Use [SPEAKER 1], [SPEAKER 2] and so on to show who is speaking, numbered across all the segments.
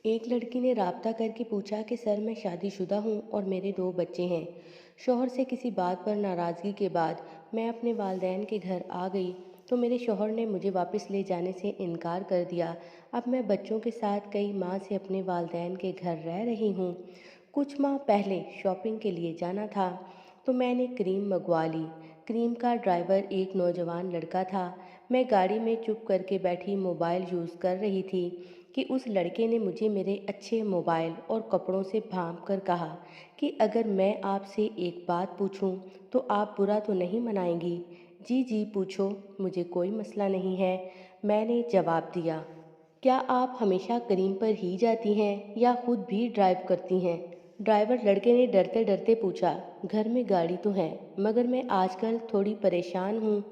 [SPEAKER 1] एक लड़की ने राब्ता करके पूछा कि सर मैं शादीशुदा हूँ और मेरे 2 बच्चे हैं। शौहर से किसी बात पर नाराज़गी के बाद मैं अपने वालदैन के घर आ गई तो मेरे शौहर ने मुझे वापस ले जाने से इनकार कर दिया। अब मैं बच्चों के साथ कई माह से अपने वालदैन के घर रह रही हूँ। कुछ माह पहले शॉपिंग के लिए जाना था तो मैंने क्रीम मंगवा ली। क्रीम का ड्राइवर एक नौजवान लड़का था। मैं गाड़ी में चुप करके बैठी मोबाइल यूज़ कर रही थी कि उस लड़के ने मुझे मेरे अच्छे मोबाइल और कपड़ों से भांप कर कहा कि अगर मैं आपसे एक बात पूछूं तो आप बुरा तो नहीं मनाएंगी। जी जी पूछो, मुझे कोई मसला नहीं है, मैंने जवाब दिया। क्या आप हमेशा करीम पर ही जाती हैं या खुद भी ड्राइव करती हैं? ड्राइवर लड़के ने डरते डरते पूछा। घर में गाड़ी तो है मगर मैं आजकल थोड़ी परेशान हूँ,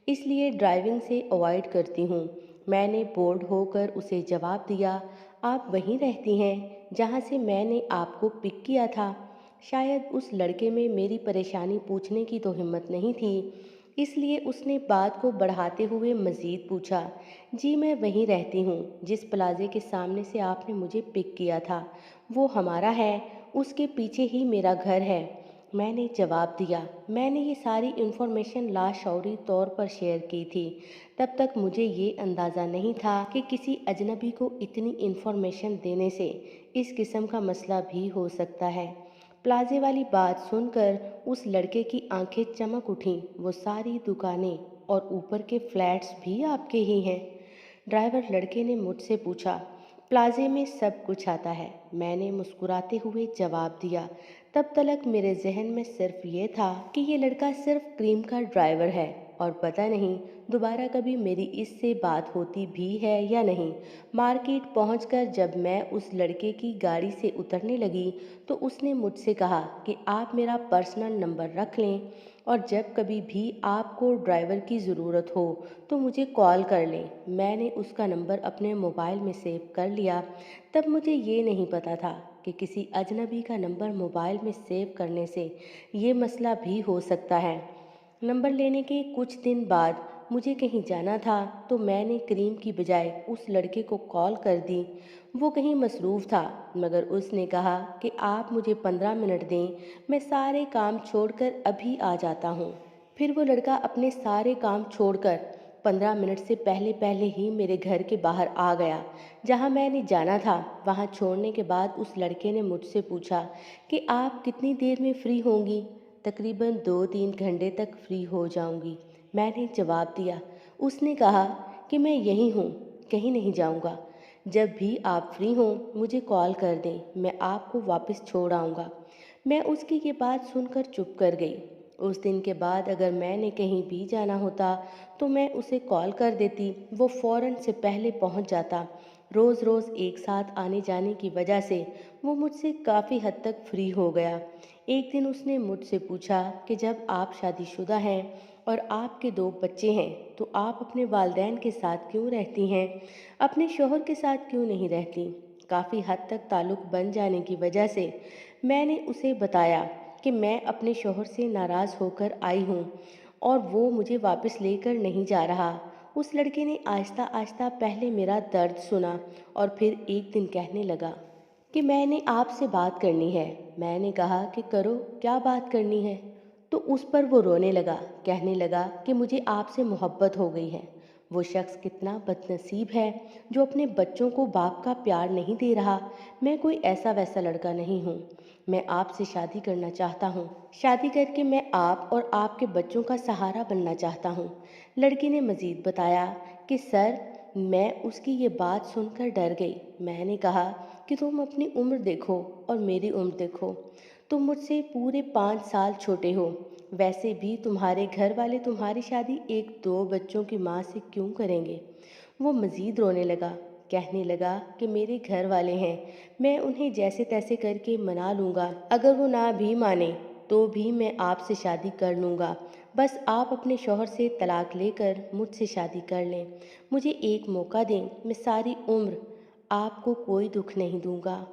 [SPEAKER 1] इसलिए ड्राइविंग से अवॉइड करती हूँ। मैंने बोल्ड होकर उसे जवाब दिया। आप वहीं रहती हैं जहाँ से मैंने आपको पिक किया था। शायद उस लड़के में मेरी परेशानी पूछने की तो हिम्मत नहीं थी, इसलिए उसने बात को बढ़ाते हुए मज़ीद पूछा। जी मैं वहीं रहती हूँ जिस प्लाजे के सामने से आपने मुझे पिक किया था, वो हमारा है, उसके पीछे ही मेरा घर है। मैंने जवाब दिया। मैंने ये सारी इन्फॉर्मेशन लाशौरी तौर पर शेयर की थी। तब तक मुझे ये अंदाज़ा नहीं था कि किसी अजनबी को इतनी इन्फॉर्मेशन देने से इस किस्म का मसला भी हो सकता है। प्लाजे वाली बात सुनकर उस लड़के की आंखें चमक उठीं। वो सारी दुकानें और ऊपर के फ्लैट्स भी आपके ही हैं? ड्राइवर लड़के ने मुझसे पूछा। प्लाजे में सब कुछ आता है, मैंने मुस्कुराते हुए जवाब दिया। तब तलक मेरे जहन में सिर्फ ये था कि ये लड़का सिर्फ क्रीम का ड्राइवर है और पता नहीं दोबारा कभी मेरी इससे बात होती भी है या नहीं। मार्केट पहुंचकर जब मैं उस लड़के की गाड़ी से उतरने लगी तो उसने मुझसे कहा कि आप मेरा पर्सनल नंबर रख लें और जब कभी भी आपको ड्राइवर की ज़रूरत हो तो मुझे कॉल कर लें। मैंने उसका नंबर अपने मोबाइल में सेव कर लिया। तब मुझे ये नहीं पता था कि किसी अजनबी का नंबर मोबाइल में सेव करने से ये मसला भी हो सकता है। नंबर लेने के कुछ दिन बाद मुझे कहीं जाना था तो मैंने करीम की बजाय उस लड़के को कॉल कर दी। वो कहीं मसरूफ़ था मगर उसने कहा कि आप मुझे 15 मिनट दें, मैं सारे काम छोड़कर अभी आ जाता हूँ। फिर वो लड़का अपने सारे काम छोड़कर 15 मिनट से पहले पहले ही मेरे घर के बाहर आ गया। जहाँ मैंने जाना था वहाँ छोड़ने के बाद उस लड़के ने मुझसे पूछा कि आप कितनी देर में फ्री होंगी? तकरीबन 2-3 घंटे तक फ्री हो जाऊंगी, मैंने जवाब दिया। उसने कहा कि मैं यहीं हूँ, कहीं नहीं जाऊँगा। जब भी आप फ्री हों मुझे कॉल कर दें, मैं आपको वापस छोड़ आऊँगा। मैं उसकी ये बात सुनकर चुप कर गई। उस दिन के बाद अगर मैंने कहीं भी जाना होता तो मैं उसे कॉल कर देती, वो फ़ौरन से पहले पहुंच जाता। रोज़ रोज़ एक साथ आने जाने की वजह से वो मुझसे काफ़ी हद तक फ्री हो गया। एक दिन उसने मुझसे पूछा कि जब आप शादीशुदा हैं और आपके 2 बच्चे हैं तो आप अपने वालदैन के साथ क्यों रहती हैं, अपने शौहर के साथ क्यों नहीं रहती? काफ़ी हद तक ताल्लुक़ बन जाने की वजह से मैंने उसे बताया कि मैं अपने शौहर से नाराज़ होकर आई हूँ और वो मुझे वापस लेकर नहीं जा रहा। उस लड़के ने आहिस्ता आहिस्ता पहले मेरा दर्द सुना और फिर एक दिन कहने लगा कि मैंने आपसे बात करनी है। मैंने कहा कि करो, क्या बात करनी है? तो उस पर वो रोने लगा, कहने लगा कि मुझे आपसे मोहब्बत हो गई है। वो शख्स कितना बदनसीब है जो अपने बच्चों को बाप का प्यार नहीं दे रहा। मैं कोई ऐसा वैसा लड़का नहीं हूँ। मैं आपसे शादी करना चाहता हूँ। शादी करके मैं आप और आपके बच्चों का सहारा बनना चाहता हूँ। लड़की ने मजीद बताया कि सर, मैं उसकी ये बात सुनकर डर गई। मैंने कहा कि तुम अपनी उम्र देखो और मेरी उम्र देखो, तुम मुझसे पूरे 5 साल छोटे हो। वैसे भी तुम्हारे घर वाले तुम्हारी शादी एक 2 बच्चों की माँ से क्यों करेंगे? वो मज़ीद रोने लगा, कहने लगा कि मेरे घर वाले हैं, मैं उन्हें जैसे तैसे करके मना लूँगा। अगर वो ना भी माने तो भी मैं आपसे शादी कर लूँगा। बस आप अपने शौहर से तलाक लेकर मुझसे शादी कर लें। मुझे एक मौका दें, मैं सारी उम्र आपको कोई दुख नहीं दूंगा।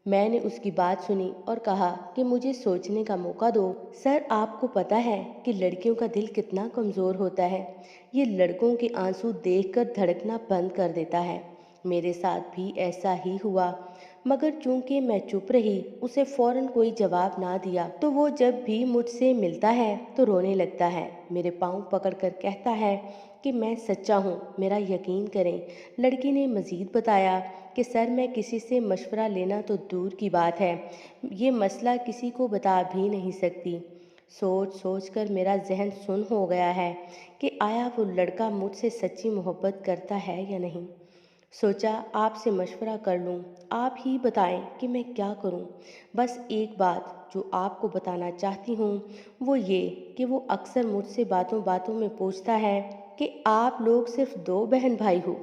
[SPEAKER 1] मैंने उसकी बात सुनी और कहा कि मुझे सोचने का मौका दो। सर, आपको पता है कि लड़कियों का दिल कितना कमज़ोर होता है। ये लड़कों के आंसू देखकर धड़कना बंद कर देता है। मेरे साथ भी ऐसा ही हुआ, मगर चूंकि मैं चुप रही, उसे फौरन कोई जवाब ना दिया, तो वो जब भी मुझसे मिलता है तो रोने लगता है, मेरे पाँव पकड़कर कहता है कि मैं सच्चा हूँ, मेरा यकीन करें। लड़की ने मज़ीद बताया कि सर, मैं किसी से मशवरा लेना तो दूर की बात है, ये मसला किसी को बता भी नहीं सकती। सोच सोच कर मेरा जहन सुन्न हो गया है कि आया वो लड़का मुझसे सच्ची मोहब्बत करता है या नहीं। सोचा आपसे मशवरा कर लूं, आप ही बताएं कि मैं क्या करूं। बस एक बात जो आपको बताना चाहती हूं वो ये कि वो अक्सर मुझसे बातों बातों में पूछता है कि आप लोग सिर्फ दो बहन भाई हो,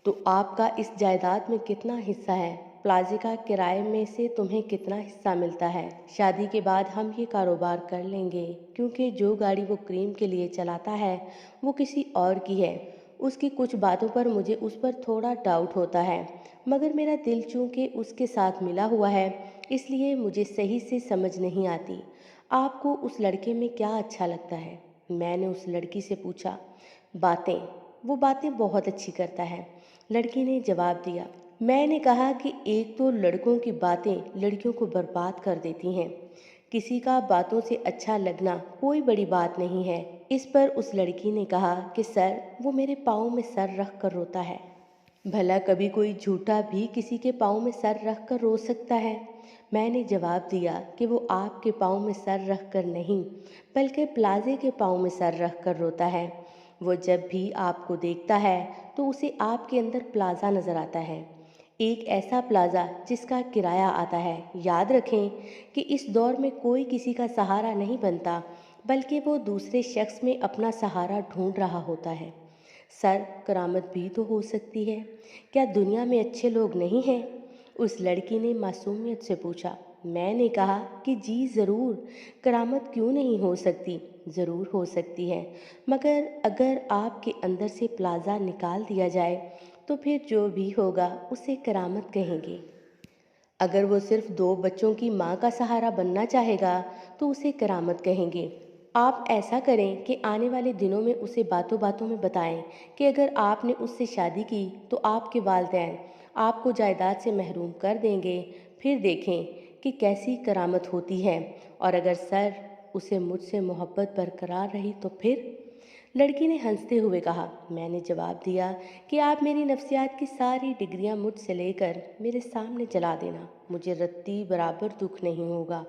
[SPEAKER 1] तो आपका इस जायदाद में कितना हिस्सा है, प्लाजे का किराए में से तुम्हें कितना हिस्सा मिलता है। शादी के बाद हम ये कारोबार कर लेंगे, क्योंकि जो गाड़ी वो क्रीम के लिए चलाता है वो किसी और की है। उसकी कुछ बातों पर मुझे उस पर थोड़ा डाउट होता है, मगर मेरा दिल चूंकि उसके साथ मिला हुआ है, इसलिए मुझे सही से समझ नहीं आती। आपको उस लड़के में क्या अच्छा लगता है? मैंने उस लड़की से पूछा। बातें, वो बातें बहुत अच्छी करता है, लड़की ने जवाब दिया। मैंने कहा कि एक तो लड़कों की बातें लड़कियों को बर्बाद कर देती हैं, किसी का बातों से अच्छा लगना कोई बड़ी बात नहीं है। इस पर उस लड़की ने कहा कि सर, वो मेरे पाँव में सर रख कर रोता है। भला कभी कोई झूठा भी किसी के पाँव में सर रख कर रो सकता है? मैंने जवाब दिया कि वो आपके पाँव में सर रख कर नहीं, बल्कि प्लाजे के पाँव में सर रख कर रोता है। वो जब भी आपको देखता है तो उसे आपके अंदर प्लाजा नज़र आता है, एक ऐसा प्लाजा जिसका किराया आता है। याद रखें कि इस दौर में कोई किसी का सहारा नहीं बनता, बल्कि वो दूसरे शख्स में अपना सहारा ढूंढ रहा होता है। सर, करामत भी तो हो सकती है, क्या दुनिया में अच्छे लोग नहीं हैं? उस लड़की ने मासूमियत से पूछा। मैंने कहा कि जी ज़रूर, करामत क्यों नहीं हो सकती, ज़रूर हो सकती है, मगर अगर आपके अंदर से प्लाजा निकाल दिया जाए तो फिर जो भी होगा उसे करामत कहेंगे। अगर वो सिर्फ दो बच्चों की माँ का सहारा बनना चाहेगा तो उसे करामत कहेंगे। आप ऐसा करें कि आने वाले दिनों में उसे बातों बातों में बताएं कि अगर आपने उससे शादी की तो आपके वालिदैन आपको जायदाद से महरूम कर देंगे। फिर देखें कि कैसी करामत होती है, और अगर सर उसे मुझसे मोहब्बत बरकरार रही तो फिर। लड़की ने हंसते हुए कहा। मैंने जवाब दिया कि आप मेरी नफ्सियात की सारी डिग्रियां मुझसे लेकर मेरे सामने चला देना, मुझे रत्ती बराबर दुख नहीं होगा।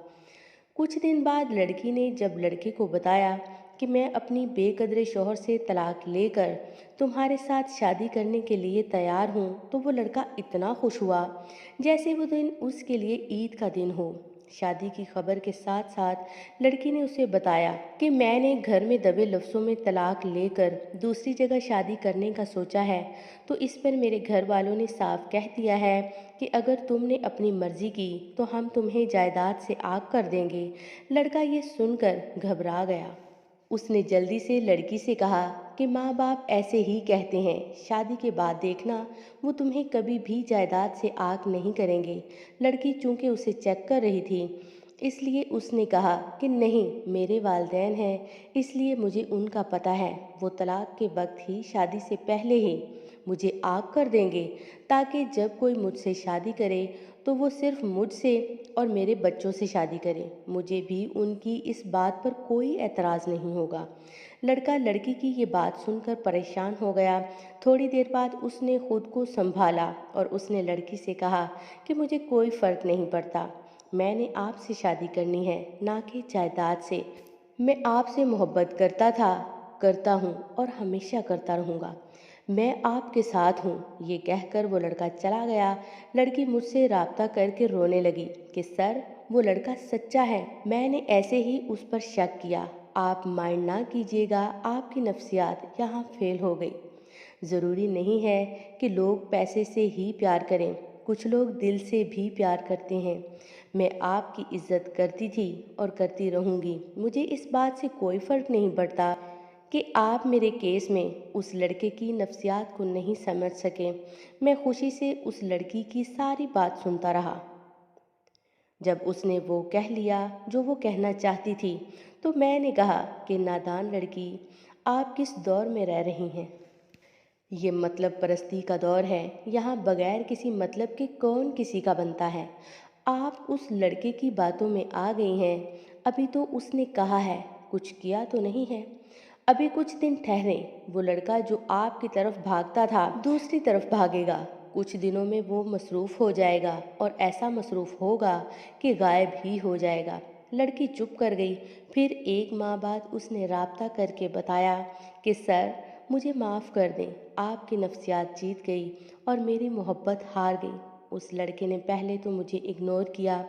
[SPEAKER 1] कुछ दिन बाद लड़की ने जब लड़के को बताया कि मैं अपनी बेकदरे शौहर से तलाक लेकर तुम्हारे साथ शादी करने के लिए तैयार हूँ, तो वो लड़का इतना खुश हुआ जैसे वो दिन उसके लिए ईद का दिन हो। शादी की खबर के साथ साथ लड़की ने उसे बताया कि मैंने घर में दबे लफ्ज़ों में तलाक लेकर दूसरी जगह शादी करने का सोचा है, तो इस पर मेरे घर वालों ने साफ कह दिया है कि अगर तुमने अपनी मर्जी की तो हम तुम्हें जायदाद से आग कर देंगे। लड़का ये सुनकर घबरा गया। उसने जल्दी से लड़की से कहा कि माँ बाप ऐसे ही कहते हैं, शादी के बाद देखना वो तुम्हें कभी भी जायदाद से आग नहीं करेंगे। लड़की चूंकि उसे चेक कर रही थी, इसलिए उसने कहा कि नहीं, मेरे वालिदैन हैं, इसलिए मुझे उनका पता है, वो तलाक के वक्त ही शादी से पहले ही मुझे आग कर देंगे, ताकि जब कोई मुझसे शादी करे तो वो सिर्फ मुझसे और मेरे बच्चों से शादी करे, मुझे भी उनकी इस बात पर कोई एतराज़ नहीं होगा। लड़का लड़की की ये बात सुनकर परेशान हो गया। थोड़ी देर बाद उसने खुद को संभाला और उसने लड़की से कहा कि मुझे कोई फ़र्क नहीं पड़ता, मैंने आपसे शादी करनी है, ना कि जायदाद से। मैं आपसे मोहब्बत करता था, करता हूँ और हमेशा करता रहूँगा। मैं आपके साथ हूँ। ये कहकर वो लड़का चला गया। लड़की मुझसे राब्ता करके रोने लगी कि सर, वो लड़का सच्चा है, मैंने ऐसे ही उस पर शक किया। आप माइंड ना कीजिएगा, आपकी नफ्सियात यहाँ फेल हो गई। ज़रूरी नहीं है कि लोग पैसे से ही प्यार करें, कुछ लोग दिल से भी प्यार करते हैं। मैं आपकी इज्जत करती थी और करती रहूँगी। मुझे इस बात से कोई फ़र्क नहीं पड़ता कि आप मेरे केस में उस लड़के की नफ्सियात को नहीं समझ सके। मैं खुशी से उस लड़की की सारी बात सुनता रहा। जब उसने वो कह लिया जो वो कहना चाहती थी, तो मैंने कहा कि नादान लड़की, आप किस दौर में रह रही हैं? ये मतलब परस्ती का दौर है। यहाँ बगैर किसी मतलब के कौन किसी का बनता है। आप उस लड़के की बातों में आ गई हैं। अभी तो उसने कहा है, कुछ किया तो नहीं है। अभी कुछ दिन ठहरे, वो लड़का जो आपकी तरफ भागता था दूसरी तरफ भागेगा। कुछ दिनों में वो मसरूफ़ हो जाएगा और ऐसा मसरूफ़ होगा कि गायब ही हो जाएगा। लड़की चुप कर गई। फिर एक माह बाद उसने राब्ता करके बताया कि सर, मुझे माफ़ कर दें, आपकी नफ्सियात जीत गई और मेरी मोहब्बत हार गई। उस लड़के ने पहले तो मुझे इग्नोर किया,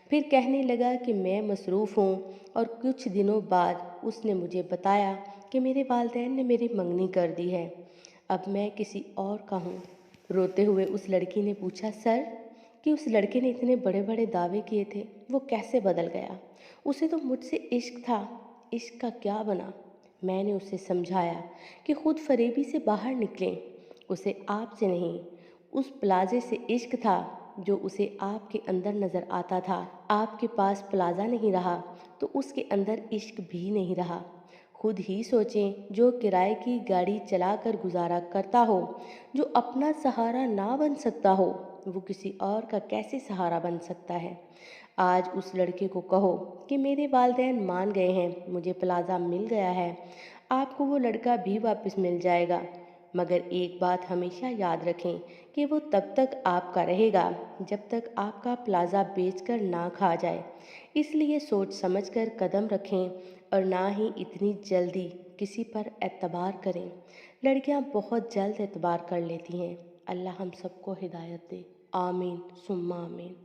[SPEAKER 1] फिर कहने लगा कि मैं मसरूफ़ हूँ, और कुछ दिनों बाद उसने मुझे बताया कि मेरे वालिदैन ने मेरी मंगनी कर दी है, अब मैं किसी और का हूँ। रोते हुए उस लड़की ने पूछा, सर, कि उस लड़के ने इतने बड़े बड़े दावे किए थे, वो कैसे बदल गया? उसे तो मुझसे इश्क था, इश्क का क्या बना? मैंने उसे समझाया कि खुद फरेबी से बाहर निकलें, उसे आपसे नहीं, उस प्लाजे से इश्क था जो उसे आपके अंदर नज़र आता था। आपके पास प्लाजा नहीं रहा तो उसके अंदर इश्क भी नहीं रहा। खुद ही सोचें, जो किराए की गाड़ी चलाकर गुजारा करता हो, जो अपना सहारा ना बन सकता हो, वो किसी और का कैसे सहारा बन सकता है। आज उस लड़के को कहो कि मेरे वालिदैन मान गए हैं, मुझे प्लाजा मिल गया है, आपको वो लड़का भी वापस मिल जाएगा। मगर एक बात हमेशा याद रखें कि वो तब तक आपका रहेगा जब तक आपका प्लाजा बेचकर ना खा जाए। इसलिए सोच समझकर कदम रखें और ना ही इतनी जल्दी किसी पर एतबार करें। लड़कियां बहुत जल्द एतबार कर लेती हैं। अल्लाह हम सबको हिदायत दे। आमीन सुम्मा आमीन।